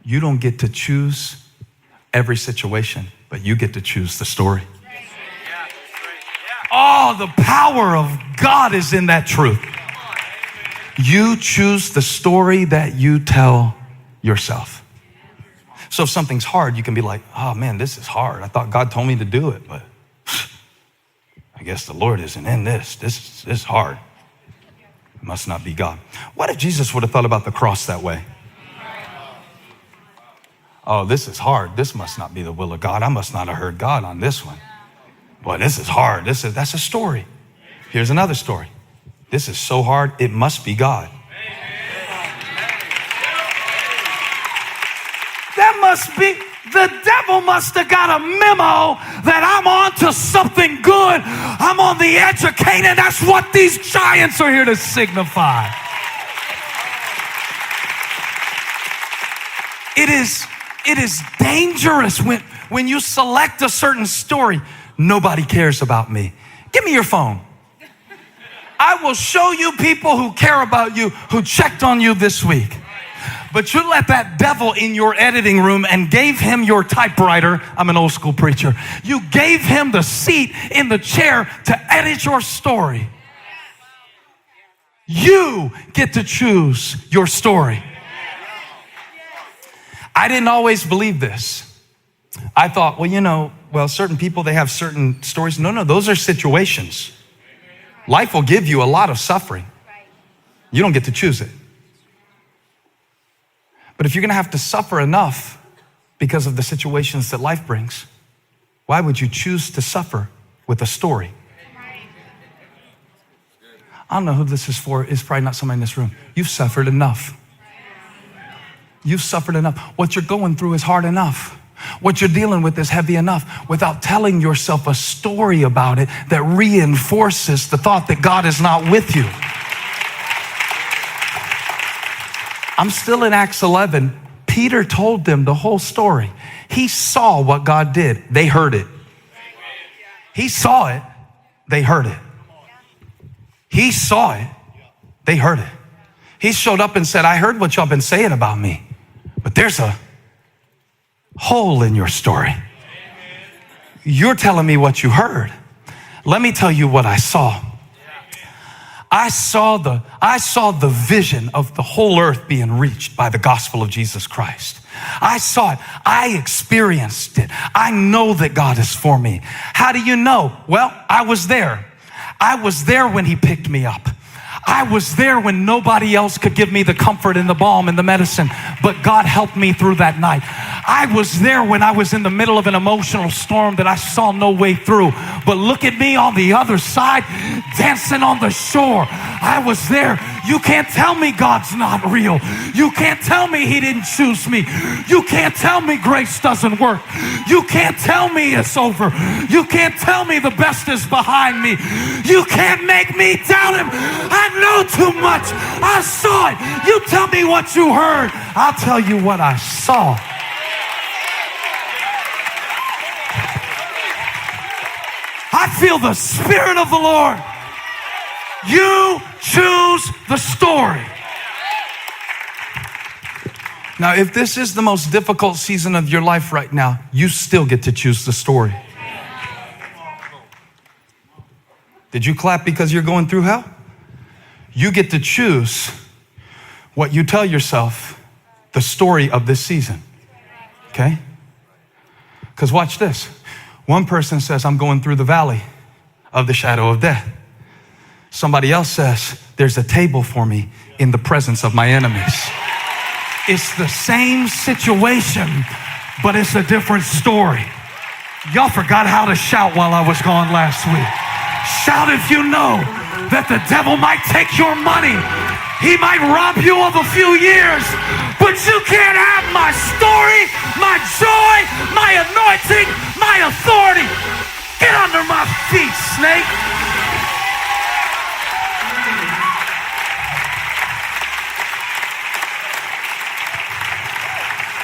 You don't get to choose every situation, but you get to choose the story. Oh, the power of God is in that truth. You choose the story that you tell yourself. So if something's hard, you can be like, oh man, this is hard. I thought God told me to do it, but I guess the Lord isn't in this. This is hard. It must not be God. What if Jesus would have thought about the cross that way? Oh, this is hard. This must not be the will of God. I must not have heard God on this one. Boy, this is hard. That's a story. Here's another story. This is so hard, it must be God. That must be, the devil must have got a memo that I'm on to something good. I'm on the edge of Canaan. That's what these giants are here to signify. It is dangerous when you select a certain story. Nobody cares about me. Give me your phone. I will show you people who care about you, who checked on you this week. But you let that devil in your editing room and gave him your typewriter. I'm an old school preacher. You gave him the seat in the chair to edit your story. You get to choose your story. I didn't always believe this. I thought, well, certain people, they have certain stories. No, those are situations. Life will give you a lot of suffering. You don't get to choose it. But if you're going to have to suffer enough because of the situations that life brings, why would you choose to suffer with a story? I don't know who this is for. It's probably not somebody in this room. You've suffered enough. You've suffered enough. What you're going through is hard enough. What you're dealing with is heavy enough without telling yourself a story about it that reinforces the thought that God is not with you. I'm still in Acts 11. Peter told them the whole story. He saw what God did. They heard it. He saw it. They heard it. He saw it. They heard it. He showed up and said, I heard what y'all been saying about me, but there's a hole in your story. You're telling me what you heard. Let me tell you what I saw. I saw the vision of the whole earth being reached by the gospel of Jesus Christ. I saw it. I experienced it. I know that God is for me. How do you know? Well, I was there. I was there when he picked me up. I was there when nobody else could give me the comfort and the balm and the medicine, but God helped me through that night. I was there when I was in the middle of an emotional storm that I saw no way through, but look at me on the other side, dancing on the shore. I was there. You can't tell me God's not real. You can't tell me he didn't choose me. You can't tell me grace doesn't work. You can't tell me it's over. You can't tell me the best is behind me. You can't make me doubt him. I know too much. I saw it. You tell me what you heard. I'll tell you what I saw. I feel the Spirit of the Lord. You choose the story. Now, if this is the most difficult season of your life right now, you still get to choose the story. Did you clap because you're going through hell? You get to choose what you tell yourself, the story of this season. Okay? Because watch this. One person says, I'm going through the valley of the shadow of death. Somebody else says, there's a table for me in the presence of my enemies. It's the same situation, but it's a different story. Y'all forgot how to shout while I was gone last week. Shout if you know that the devil might take your money. He might rob you of a few years, but you can't have my story, my joy, my anointing, my authority. Get under my feet, snake.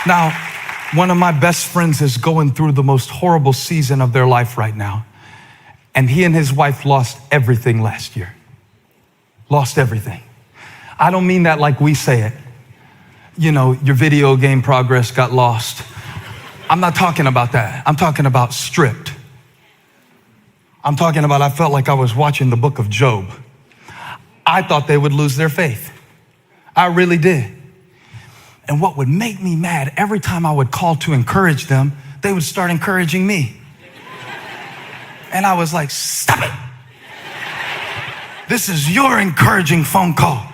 Now, one of my best friends is going through the most horrible season of their life right now. And he and his wife lost everything last year. Lost everything. I don't mean that like we say it. your video game progress got lost. I'm not talking about that. I'm talking about stripped. I'm talking about I felt like I was watching the book of Job. I thought they would lose their faith. I really did. And what would make me mad, every time I would call to encourage them, they would start encouraging me. And I was like, stop it. This is your encouraging phone call.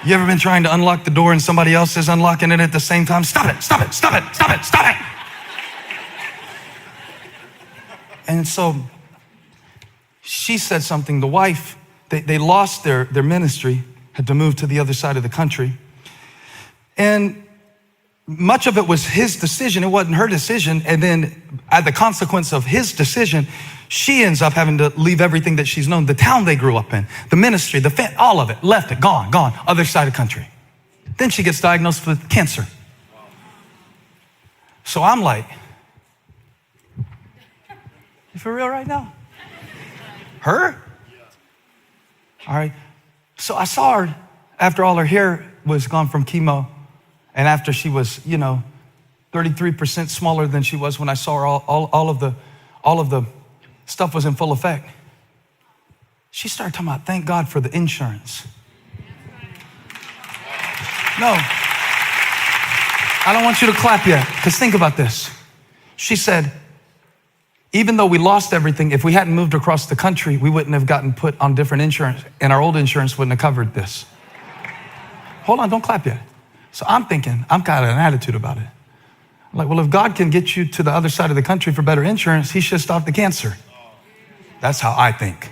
You ever been trying to unlock the door and somebody else is unlocking it at the same time? Stop it, stop it, stop it, stop it, stop it. And so she said something. The wife, they lost their ministry, had to move to the other side of the country. And much of it was his decision. It wasn't her decision. And then as the consequence of his decision, she ends up having to leave everything that she's known, the town they grew up in, the ministry, all of it, left it, gone, other side of the country. Then she gets diagnosed with cancer. So I'm like, you for real right now? Her? All right. So I saw her after all her hair was gone from chemo, and after she was, 33% smaller than she was when I saw her, all of the stuff was in full effect. She started talking about, thank God for the insurance. No, I don't want you to clap yet, because think about this. She said, even though we lost everything, if we hadn't moved across the country, we wouldn't have gotten put on different insurance, and our old insurance wouldn't have covered this. Hold on, don't clap yet. So I'm thinking, I've got an attitude about it. I'm like, well, if God can get you to the other side of the country for better insurance, he should stop the cancer. That's how I think.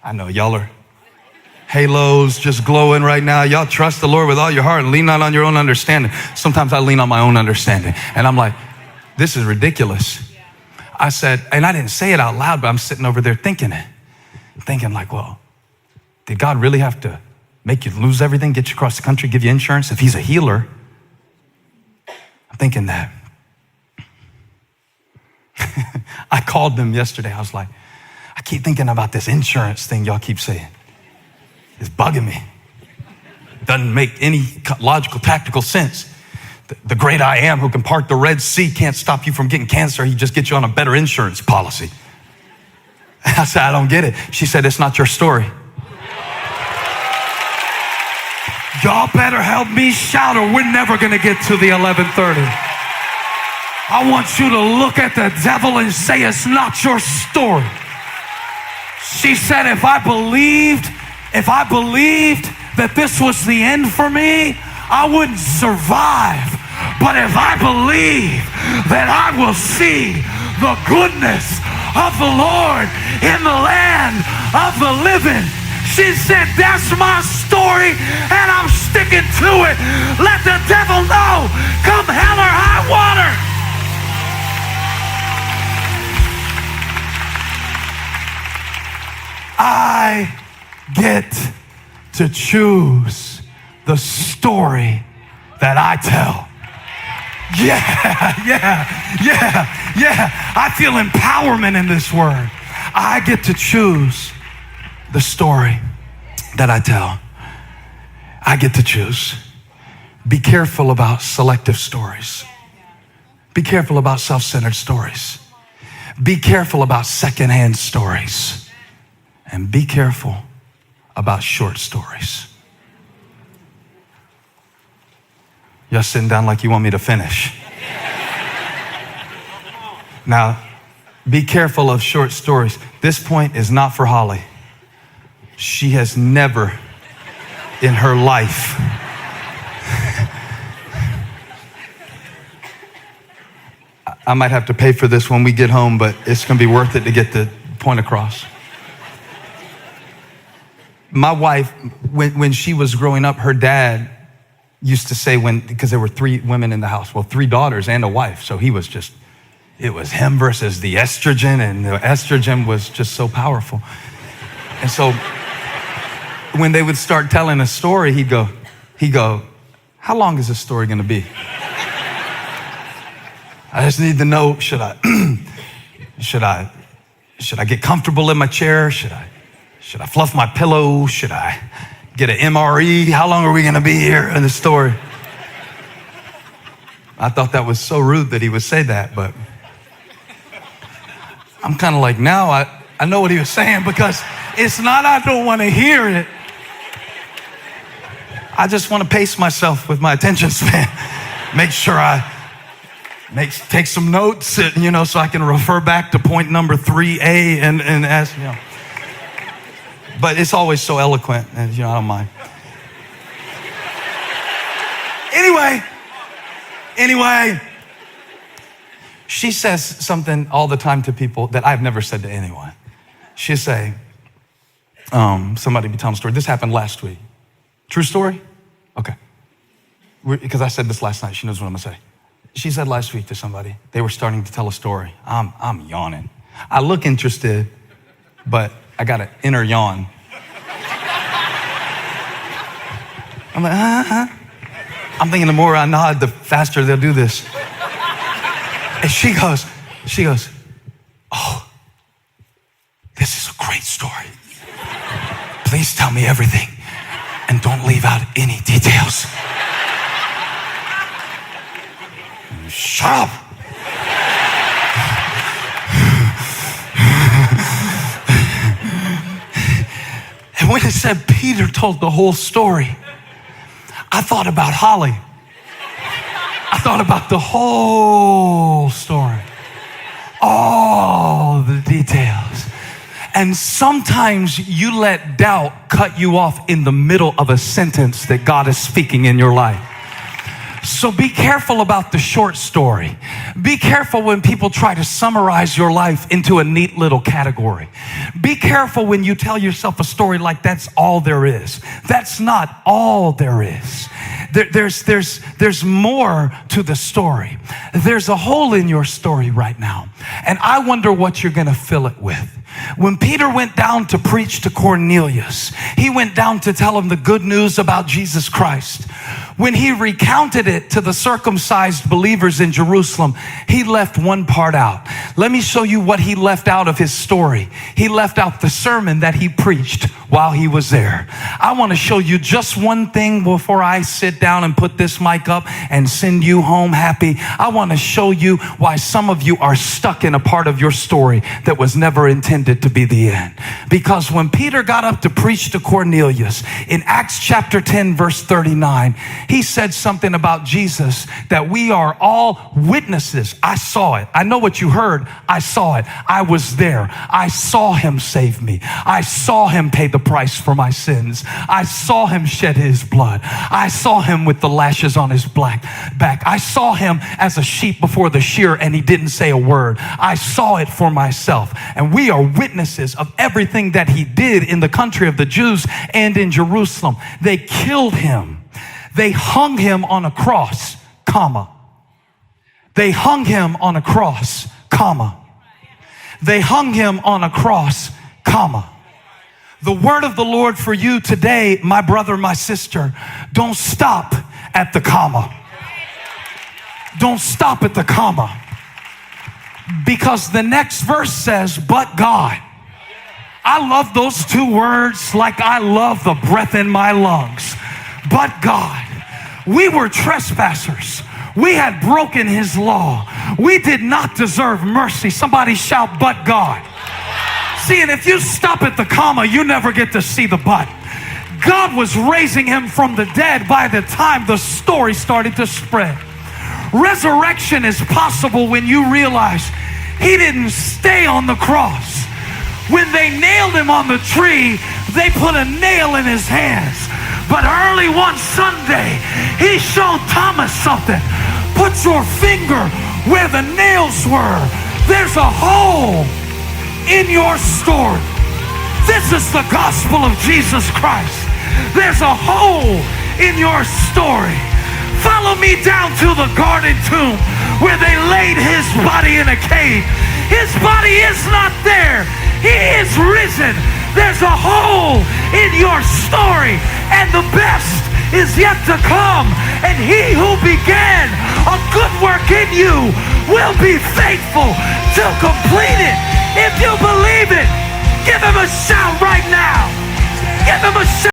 I know y'all are halos just glowing right now. Y'all trust the Lord with all your heart and lean not on your own understanding. Sometimes I lean on my own understanding. And I'm like, this is ridiculous. I said, and I didn't say it out loud, but I'm sitting over there thinking like, well, did God really have to make you lose everything, get you across the country, give you insurance if he's a healer? I'm thinking that. I called them yesterday. I was like, I keep thinking about this insurance thing y'all keep saying. It's bugging me. Doesn't make any logical, tactical sense. The great I am who can part the Red Sea can't stop you from getting cancer. He just gets you on a better insurance policy. I said, I don't get it. She said, it's not your story. Y'all better help me shout or we're never going to get to the 11:30. I want you to look at the devil and say, it's not your story. She said, if I believed that this was the end for me, I wouldn't survive. But if I believe that I will see the goodness of the Lord in the land of the living, she said, that's my story and I'm sticking to it. Let the devil know, come hell or high water. I get to choose the story that I tell. Yeah. I feel empowerment in this word. I get to choose the story that I tell. I get to choose. Be careful about selective stories. Be careful about self-centered stories. Be careful about secondhand stories. And be careful about short stories. Y'all sitting down like you want me to finish. Now, be careful of short stories. This point is not for Holly. She has never in her life I might have to pay for this when we get home, but it's going to be worth it to get the point across. My wife, when she was growing up, her dad used to say because there were 3 women in the house, well, 3 daughters and a wife. So it was him versus the estrogen, and the estrogen was just so powerful. And so when they would start telling a story, he'd go, how long is this story going to be? I just need to know, should I get comfortable in my chair? Should I fluff my pillow? Should I get an MRE? How long are we going to be here in the story? I thought that was so rude that he would say that, but I'm kind of like, now I know what he was saying, because it's not I don't want to hear it. I just want to pace myself with my attention span. Make sure I take some notes, so I can refer back to point number 3A and ask, But it's always so eloquent, and I don't mind. Anyway, she says something all the time to people that I've never said to anyone. She'll say, somebody be telling a story. This happened last week. True story? Okay. Because I said this last night. She knows what I'm gonna say. She said last week to somebody, they were starting to tell a story. I'm yawning. I look interested, but I got an inner yawn. I'm like, I'm thinking the more I nod, the faster they'll do this. And she goes, oh, this is a great story. Please tell me everything and don't leave out any details. Shut up. And when it said Peter told the whole story, I thought about Holly. I thought about the whole story, all the details. And sometimes you let doubt cut you off in the middle of a sentence that God is speaking in your life. So be careful about the short story. Be careful when people try to summarize your life into a neat little category. Be careful when you tell yourself a story like that's all there is. That's not all there is. There's more to the story. There's a hole in your story right now. And I wonder what you're going to fill it with. When Peter went down to preach to Cornelius, he went down to tell him the good news about Jesus Christ. When he recounted it to the circumcised believers in Jerusalem, he left one part out. Let me show you what he left out of his story. He left out the sermon that he preached while he was there. I want to show you just one thing before I sit down and put this mic up and send you home happy. I want to show you why some of you are stuck in a part of your story that was never intended to be the end. Because when Peter got up to preach to Cornelius in Acts chapter 10 verse 39, he said something about Jesus that we are all witnesses. I saw it. I know what you heard. I saw it. I was there. I saw him save me. I saw him pay the price for my sins. I saw him shed his blood. I saw him with the lashes on his back. I saw him as a sheep before the shearer, and he didn't say a word. I saw it for myself. And we are witnesses of everything that he did in the country of the Jews and in Jerusalem. They killed him. They hung him on a cross, comma. They hung him on a cross, comma. They hung him on a cross, comma. The word of the Lord for you today, my brother, my sister, don't stop at the comma. Don't stop at the comma. Because the next verse says, but God. I love those two words like I love the breath in my lungs. But God, we were trespassers. We had broken his law. We did not deserve mercy. Somebody shout, but God. See, and if you stop at the comma, you never get to see the but. God was raising him from the dead by the time the story started to spread. Resurrection is possible when you realize he didn't stay on the cross. When they nailed him on the tree, they put a nail in his hands. But early one Sunday, he showed Thomas something. Put your finger where the nails were. There's a hole in your story. This is the gospel of Jesus Christ. There's a hole in your story. Follow me down to the garden tomb where they laid his body in a cave. His body is not there. He is risen. There's a hole in your story, and the best is yet to come. And he who began a good work in you will be faithful to complete it. If you believe it, give him a shout right now. Give him a shout.